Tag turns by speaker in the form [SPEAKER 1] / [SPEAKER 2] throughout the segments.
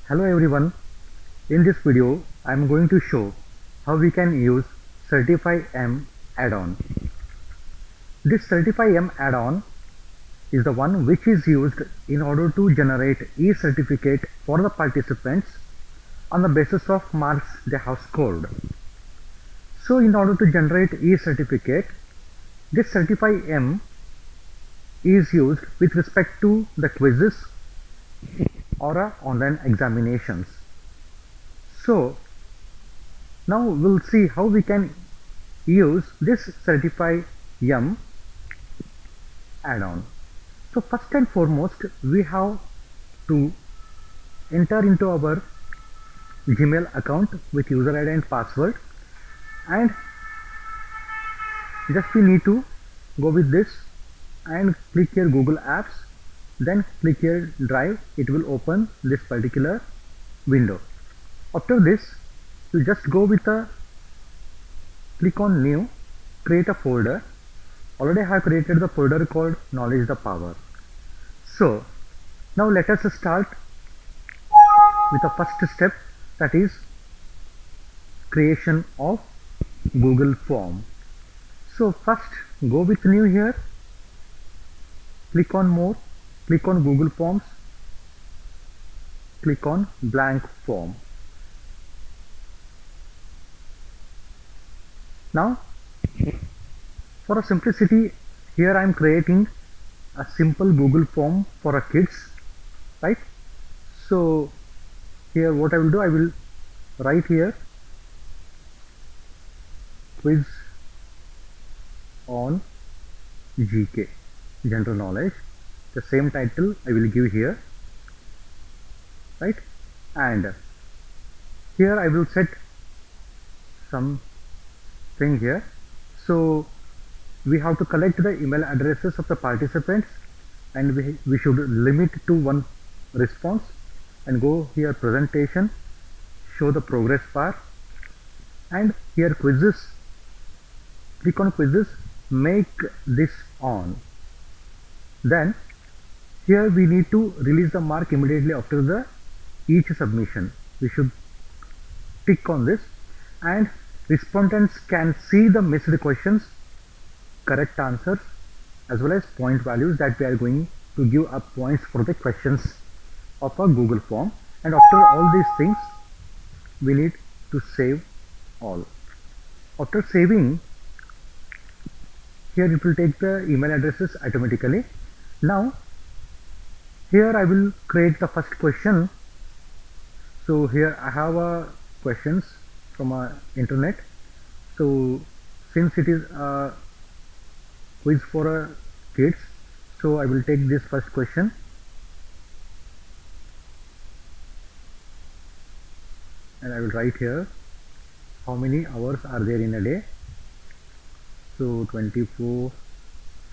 [SPEAKER 1] Hello everyone, in this video I am going to show how we can use Certify-M add-on. This Certify-M add-on is the one which is used in order to generate e-certificate for the participants on the basis of marks they have scored. So in order to generate e-certificate, this Certify-M is used with respect to the quizzes or online examinations. So now we'll see how we can use this Certify-M add-on. So first and foremost, we have to enter into our Gmail account with user ID and password, and just we need to go with this and click here Google Apps, then click here Drive. It will open this particular window. After this, you just go with a click on New, create a folder. Already I have created the folder called Knowledge the Power. So now let us start with the first step, that is creation of Google form. So first go with New here, click on More, click on Google Forms, click on Blank Form. Now for a simplicity, here I am creating a simple Google form for a kids, right? So here what I will do, I will write here quiz on GK, general knowledge. The same title I will give here, right? And here I will set some thing here. So we have to collect the email addresses of the participants, and we should limit to one response, and go here presentation, show the progress bar, and here quizzes, click on quizzes, make this on. Then here we need to release the mark immediately after the each submission. We should tick on this, and respondents can see the missed questions, correct answers, as well as point values that we are going to give up points for the questions of a Google form. And after all these things, we need to save all. After saving, here it will take the email addresses automatically. Now here I will create the first question. So here I have questions from internet. So since it is a quiz for kids, so I will take this first question. And I will write here how many hours are there in a day. So 24,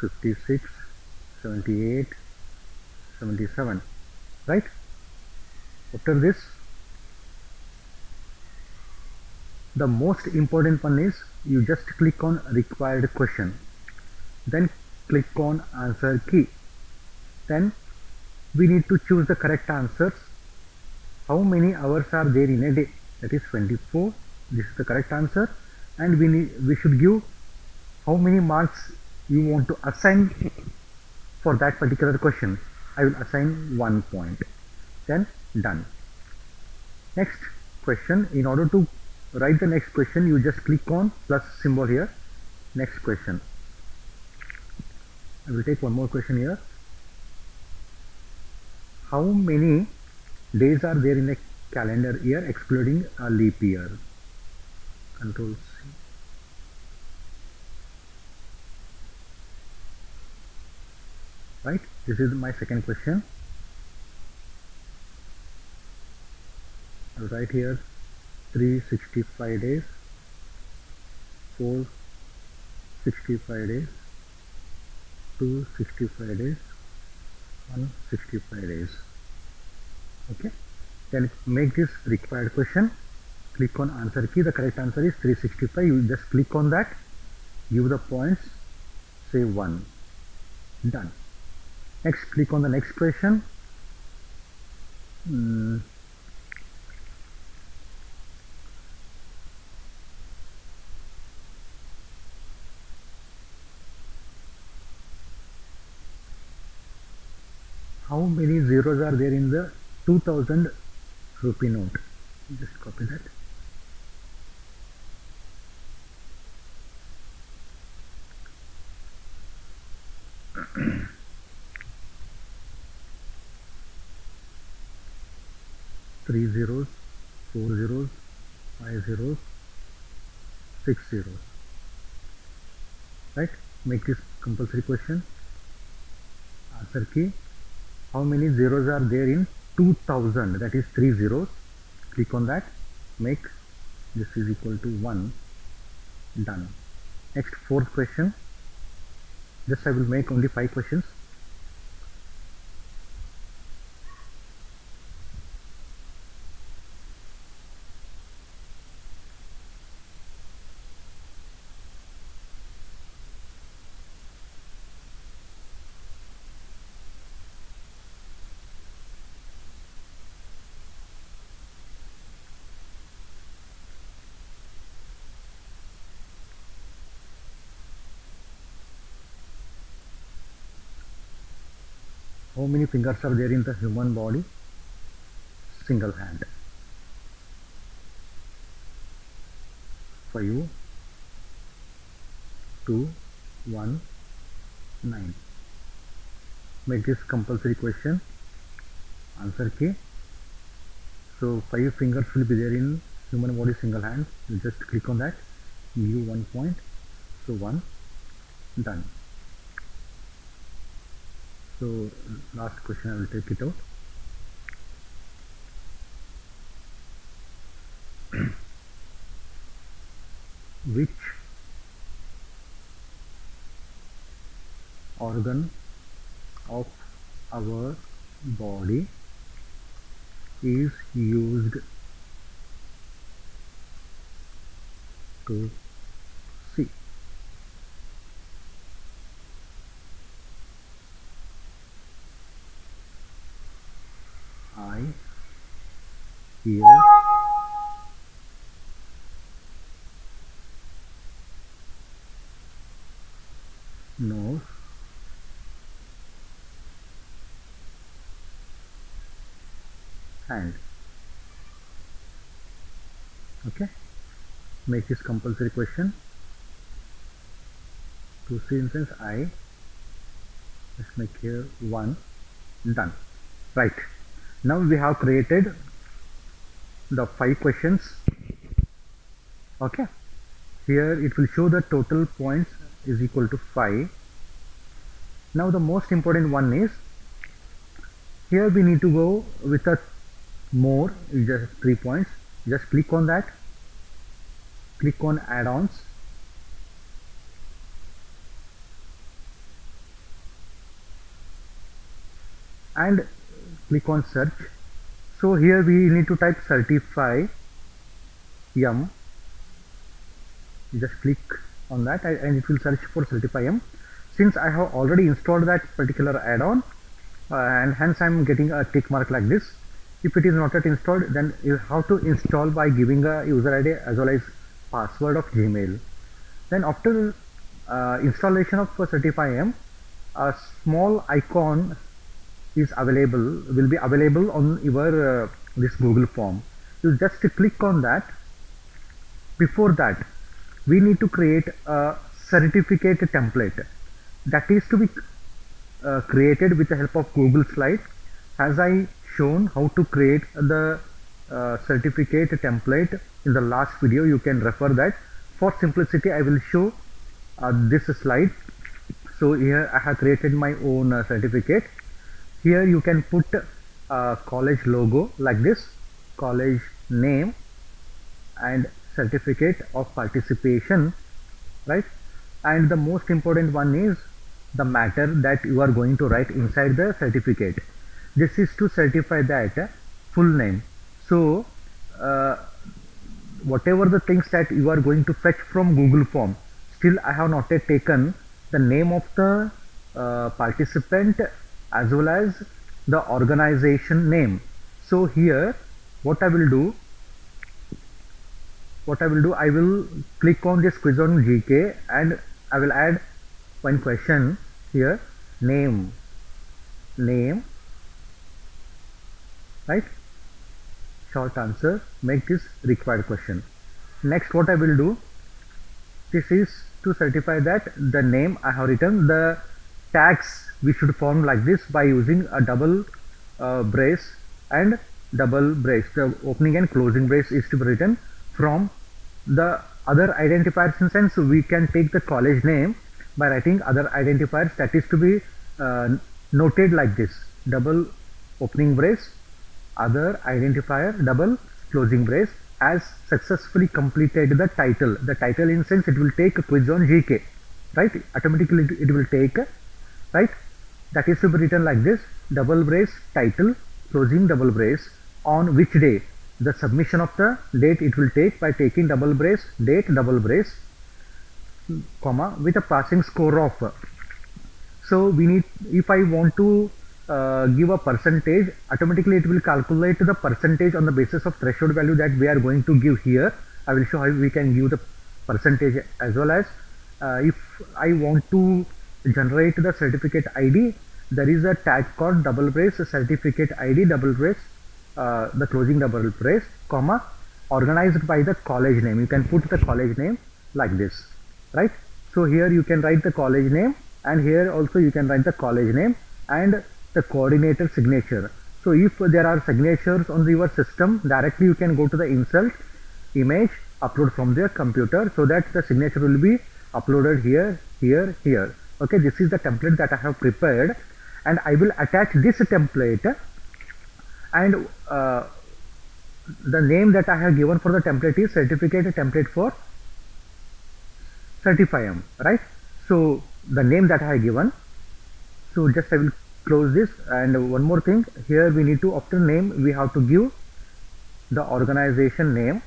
[SPEAKER 1] 56, 78, 77, right? After this, the most important one is you just click on required question, then click on answer key. Then we need to choose the correct answers. How many hours are there in a day? That is 24. This is the correct answer, and we should give how many marks you want to assign for that particular question. I will assign 1 point. Then done. Next question. In order to write the next question, you just click on plus symbol here, next question. I will take one more question here. How many days are there in a calendar year excluding a leap year? Control C. Right, this is my second question. I'll write here 365 days, 465 days, 265 days, 165 days. Okay, then make this required question, click on answer key. The correct answer is 365. You just click on that, give the points, say 1, done. Next, click on the next question. how many zeros are there in the 2000 rupee note. Just copy that. Three zeros, four zeros, five zeros, six zeros. Right? Make this compulsory question. Answer key. How many zeros are there in 2000? That is three zeros. Click on that. Make this is equal to 1. Done. Next, fourth question. Just I will make only 5 questions. How many fingers are there in the human body? Single hand. 5, 2, 1, 9. Make this compulsory question. Answer key. So 5 fingers will be there in human body single hand. You just click on that. Give you 1 point. So 1. Done. So last question I will take it out. Which organ of our body is used to see? Eye, ear, nose, hand. Okay, make this compulsory question. To see instance I, let's make here 1. Done. Right, now we have created the 5 questions. Okay, here it will show the total points is equal to 5. Now the most important one is, here we need to go with a more, just 3 points. Just click on that, click on add-ons, and click on search. So here we need to type certify M. Just click on that and it will search for certify M. Since I have already installed that particular add-on and hence I am getting a tick mark like this. If it is not yet installed, then you have to install by giving a user ID as well as password of Gmail. Then after installation of certify M, a small icon is available, will be available on your this Google form. You just click on that. Before that, we need to create a certificate template that is to be created with the help of Google Slide. As I shown how to create the certificate template in the last video, you can refer that. For simplicity, I will show this slide. So here I have created my own certificate. Here you can put a college logo like this, college name and certificate of participation, right? And the most important one is the matter that you are going to write inside the certificate. This is to certify that full name. So whatever the things that you are going to fetch from Google form, still I have not yet taken the name of the participant as well as the organization name. So here what I will do, I will click on this quiz on GK and I will add one question here, name right? Short answer, make this required question. Next, what I will do, this is to certify that the name I have written, the tags we should form like this by using a double brace and double brace. The opening and closing brace is to be written from the other identifiers. In sense, we can take the college name by writing other identifiers, that is to be noted like this: double opening brace, other identifier, double closing brace, as successfully completed the title. The title, in sense, it will take a quiz on GK, right? Automatically it will take, right? That is to be written like this: double brace title, closing double brace, on which day. The submission of the date it will take by taking double brace, date, double brace, comma, with a passing score of. So we need, if I want to give a percentage, automatically it will calculate the percentage on the basis of threshold value that we are going to give here. I will show how we can give the percentage, as well as if I want to generate the certificate ID, there is a tag called double brace certificate ID double brace, the closing double brace, comma, organized by the college name. You can put the college name like this, right? So here you can write the college name, and here also you can write the college name and the coordinator signature. So if there are signatures on your system, directly you can go to the insert image, upload from their computer, so that the signature will be uploaded here, here, here. Okay, this is the template that I have prepared, and I will attach this template, and the name that I have given for the template is certificate template for Certify-M, right? So the name that I have given, so just I will close this. And one more thing, here we need to, after name, we have to give the organization name,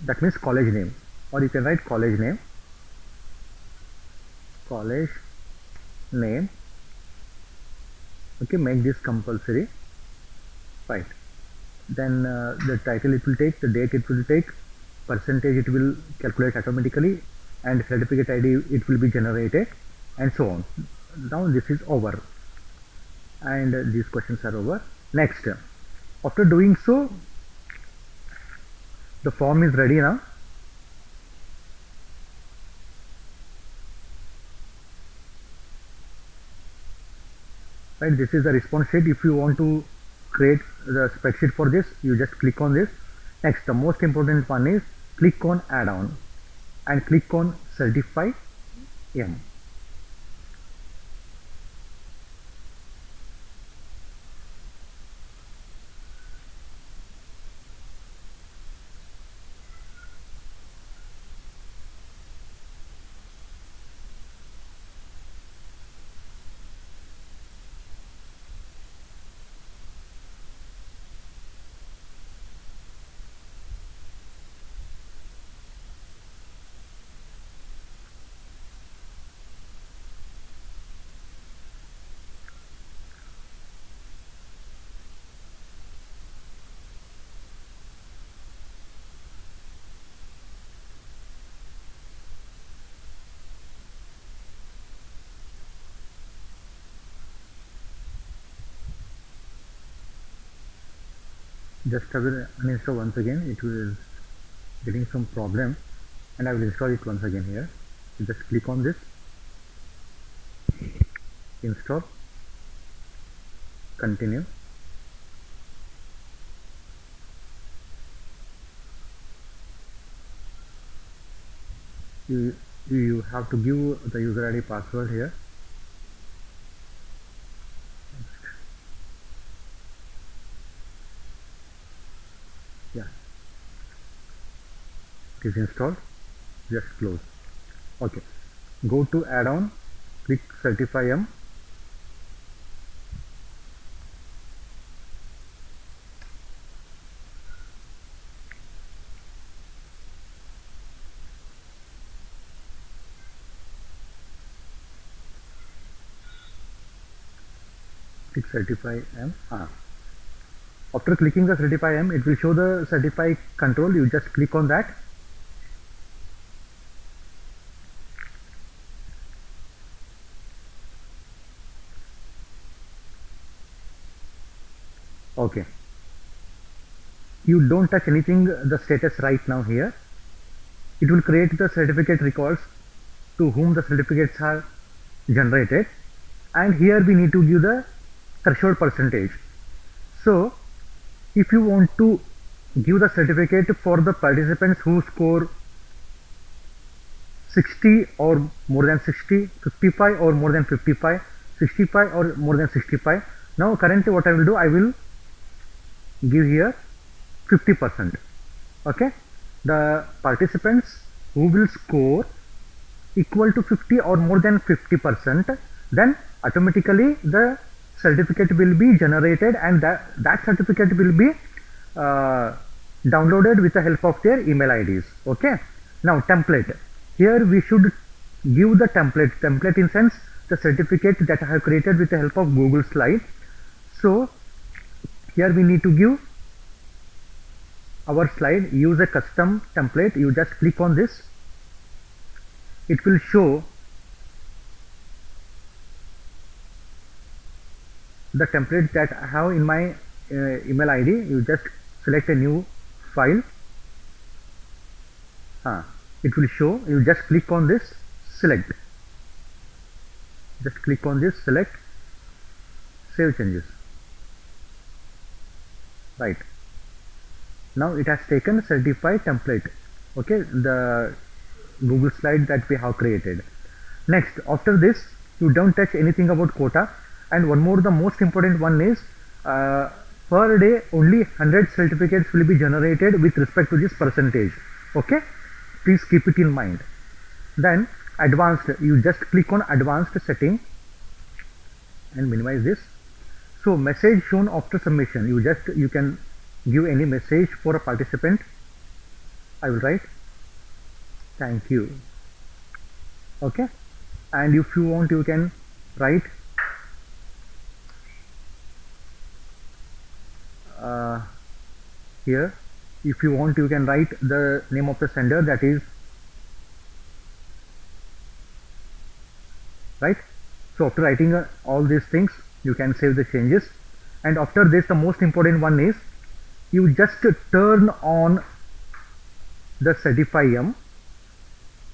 [SPEAKER 1] that means college name, or you can write college name, okay, make this compulsory, right? Then the title it will take, the date it will take, percentage it will calculate automatically, and certificate ID it will be generated, and so on. Now this is over, and these questions are over. Next, after doing so, the form is ready now. Right, this is the response sheet. If you want to create the spreadsheet for this, you just click on this. Next, the most important one is click on add-on and click on Certify-M. Just I will uninstall once again. It was getting some problem, and I will install it once again here. So just click on this, install, continue. You have to give the user ID password here. Yeah, it is installed. Just close. Okay, go to add-on, click Certify-M. Click Certify-M. After clicking the Certify-M, it will show the Certify control. You just click on that. Okay, you don't touch anything the status right now here. It will create the certificate records to whom the certificates are generated, and here we need to give the threshold percentage. So if you want to give the certificate for the participants who score 60 or more than 60, 55 or more than 55, 65 or more than 65. Now currently what I will do, I will give here 50%. Okay, the participants who will score equal to 50 or more than 50%, then automatically the certificate will be generated, and that certificate will be downloaded with the help of their email IDs. Okay, now template. Here we should give the template in sense the certificate that I have created with the help of Google Slide. So here we need to give our slide, use a custom template. You just click on this, it will show the template that I have in my email ID. You just select a new file. It will show. You just click on this, select. Just click on this, select, save changes. Right. Now it has taken certified template. Okay, the Google Slide that we have created. Next, after this, you don't touch anything about quota. And one more, the most important one is per day only 100 certificates will be generated with respect to this percentage. Okay, please keep it in mind. Then advanced, you just click on advanced setting and minimize this. So message shown after submission, you can give any message for a participant. I will write thank you. Okay, and if you want, you can write here. If you want, you can write the name of the sender, that is right. So after writing all these things, you can save the changes. And after this, the most important one is you just turn on the CertifyM.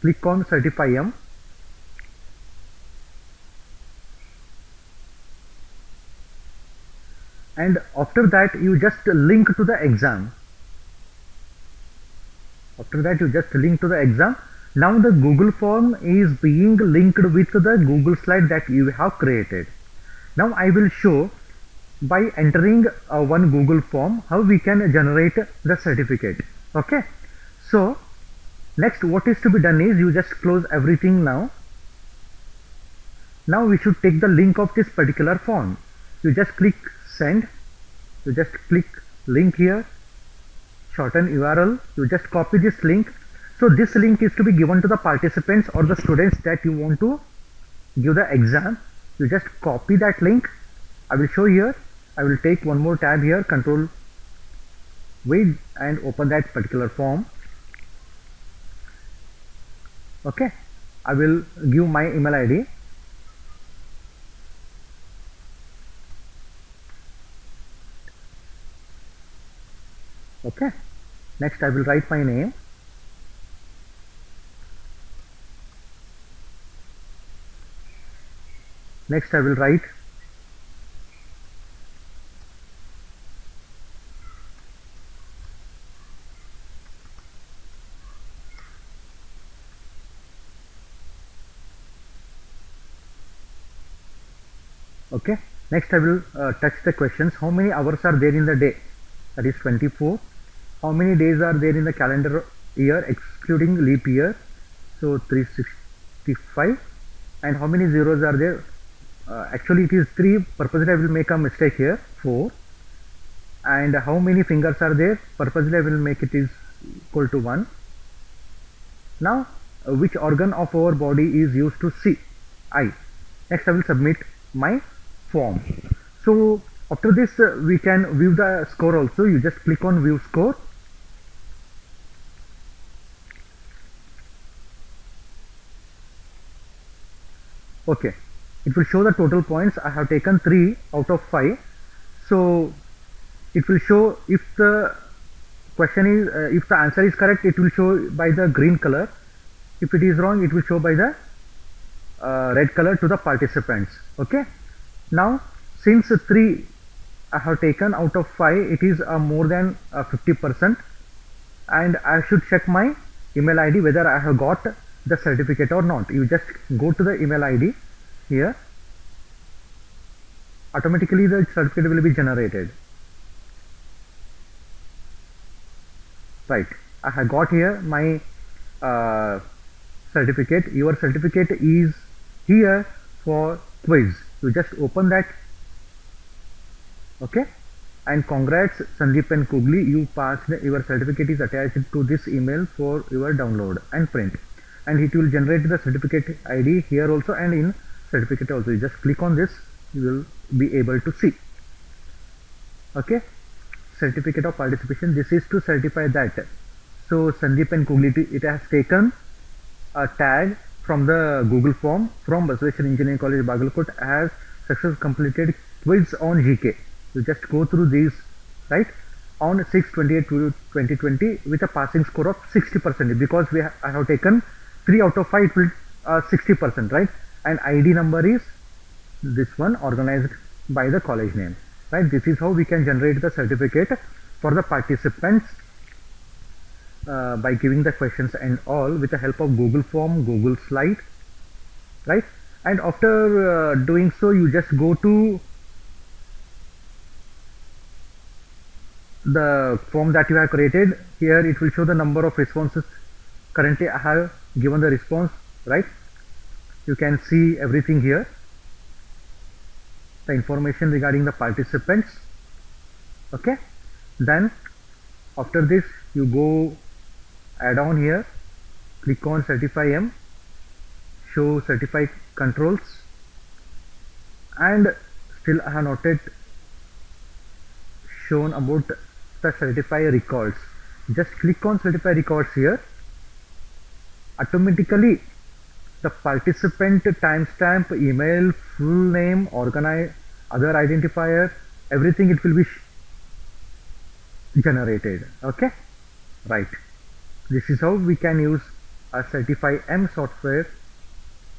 [SPEAKER 1] Click on CertifyM. And after that, you just link to the exam. After that, you just link to the exam. Now the Google form is being linked with the Google Slide that you have created. Now I will show by entering one Google form how we can generate the certificate. Okay, so next what is to be done is you just close everything now. Now we should take the link of this particular form. You just click send, you just click link here, shorten URL, you just copy this link. So this link is to be given to the participants or the students that you want to give the exam. You just copy that link. I will show here. I will take one more tab here, Control V, and open that particular form. Okay, I will give my email ID. Okay, next I will write my name. Next I will write okay. Next I will touch the questions. How many hours are there in the day? That is 24. How many days are there in the calendar year excluding leap year? So 365. And how many zeros are there? Actually it is 3. Purposely I will make a mistake here, 4. And how many fingers are there? Purposely I will make it is equal to 1. Now which organ of our body is used to see? Eye. Next I will submit my form. So after this we can view the score also. You just click on view score. Okay, it will show the total points. I have taken 3 out of 5. So it will show if the question is if the answer is correct, it will show by the green color. If it is wrong, it will show by the red color to the participants. Okay, now since 3 I have taken out of 5, it is more than 50%, and I should check my email ID whether I have got the certificate or not. You just go to the email ID here, automatically the certificate will be generated. Right, I have got here my certificate. Your certificate is here for quiz. You just open that. Okay, and congrats Sandeep and Kugli, you passed. Your certificate is attached to this email for your download and print, and it will generate the certificate ID here also and in certificate also. You just click on this, you will be able to see. Okay, certificate of participation, this is to certify that. So Sandeep and Kugli, it has taken a tag from the Google form from Basaveshwar Engineering College Bagalkot as successfully completed quiz on GK. You just go through these, right, on 6/28/2020 with a passing score of 60%, because I have taken 3 out of 5, it will 60%, right, and ID number is this one, organized by the college name, right. This is how we can generate the certificate for the participants by giving the questions and all with the help of Google form, Google slide, right. And after doing so, you just go to the form that you have created. Here it will show the number of responses. Currently I have given the response, right. You can see everything here, the information regarding the participants. Okay, then after this you go add on here, click on certify M, show certify controls, and still I have not yet shown about the certify records. Just click on certify records here. Automatically the participant timestamp, email, full name, other identifier, everything it will be generated. Okay, right. This is how we can use a certify M software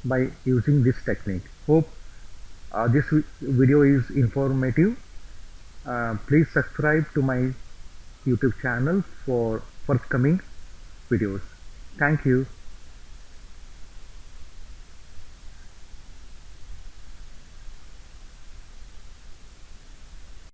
[SPEAKER 1] by using this technique. Hope this video is informative. Please subscribe to my YouTube channel for forthcoming videos. Thank you.